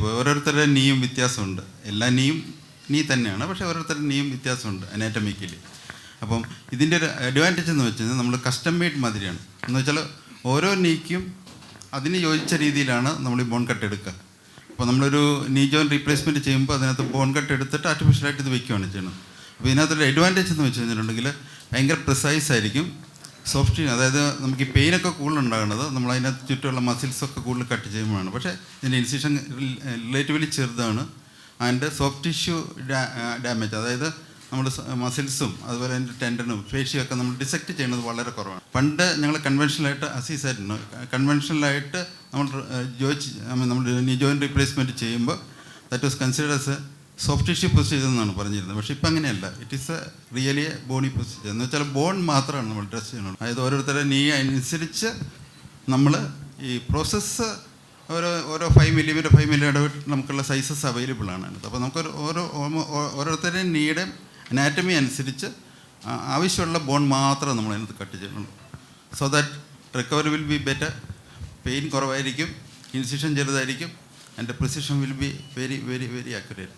ഇപ്പോൾ ഓരോരുത്തരുടെ നീയും വ്യത്യാസമുണ്ട്. എല്ലാ നീ തന്നെയാണ്, പക്ഷേ ഓരോരുത്തരുടെ നീയും വ്യത്യാസമുണ്ട് അനാറ്റമിക്കലി. അപ്പം ഇതിൻ്റെ ഒരു അഡ്വാൻറ്റേജ് എന്ന് വെച്ച് കഴിഞ്ഞാൽ നമ്മൾ കസ്റ്റം മെയ്ഡ് മാതിരിയാണ്. എന്ന് വെച്ചാൽ ഓരോ നീക്കും അതിന് യോജിച്ച രീതിയിലാണ് നമ്മൾ ഈ ബോൺ കട്ട് എടുക്കുക. അപ്പോൾ നമ്മളൊരു നീ ജോയിൻ റീപ്ലേസ്മെൻറ്റ് ചെയ്യുമ്പോൾ അതിനകത്ത് ബോൺ കട്ട് എടുത്തിട്ട് ആർട്ടിഫിഷ്യലായിട്ട് ഇത് വയ്ക്കുകയാണ് ചെയ്യുന്നത്. അപ്പോൾ ഇതിനകത്തൊരു അഡ്വാൻറ്റേജ് എന്ന് വെച്ച് കഴിഞ്ഞിട്ടുണ്ടെങ്കിൽ ഭയങ്കര പ്രിസൈസ് ആയിരിക്കും. സോഫ്റ്റ്, അതായത് നമുക്ക് ഈ പെയിനൊക്കെ കൂടുതൽ ഉണ്ടാകുന്നത് നമ്മൾ അതിനകത്ത് ചുറ്റുമുള്ള മസിൽസൊക്കെ കൂടുതൽ കട്ട് ചെയ്യുമ്പോഴാണ്. പക്ഷേ ഇതിൻ്റെ ഇൻസിഷൻ റിലേറ്റീവ്ലി ചെറുതാണ്. ആൻഡ് സോഫ്റ്റ് ടിഷ്യൂ ഡാമേജ്, അതായത് നമ്മുടെ മസിൽസും അതുപോലെ അതിൻ്റെ ടെൻഡനും ഫേഷ്യയൊക്കെ നമ്മൾ ഡിസെക്റ്റ് ചെയ്യുന്നത് വളരെ കുറവാണ്. പണ്ട് ഞങ്ങൾ കൺവെൻഷനലായിട്ട് അസീസായിരുന്നു, കൺവെൻഷനലായിട്ട് നമ്മൾ നീ ജോയിൻ റീപ്ലേസ്മെൻറ്റ് ചെയ്യുമ്പോൾ that was considered as a soft tissue procedure എന്നാണ് പറഞ്ഞിരുന്നത്. പക്ഷേ ഇപ്പം അങ്ങനെയല്ല. It is a really a bony procedure. എന്ന് വെച്ചാൽ ബോൺ മാത്രമാണ് നമ്മൾ ഡ്രസ് ചെയ്യുന്നത്. അതായത് ഓരോരുത്തരുടെ നീ അനുസരിച്ച് നമ്മൾ ഈ പ്രോസസ്സ് ഓരോ 5 മില്ലിമീറ്റർ 5 മില്ലിമീറ്റർ ഇടവിട്ട് നമുക്കുള്ള സൈസസ് അവൈലബിൾ ആണ്. അപ്പോൾ നമുക്ക് ഓരോരുത്തരുടെയും നീയുടെ അനാറ്റമി അനുസരിച്ച് ആവശ്യമുള്ള ബോൺ മാത്രം നമ്മൾ അതിനകത്ത് കട്ട് ചെയ്യുന്നുള്ളൂ. So that recovery will be better. Pain കുറവായിരിക്കും, ഇൻസിഷൻ ചെറുതായിരിക്കും, and precision will be very very very accurate.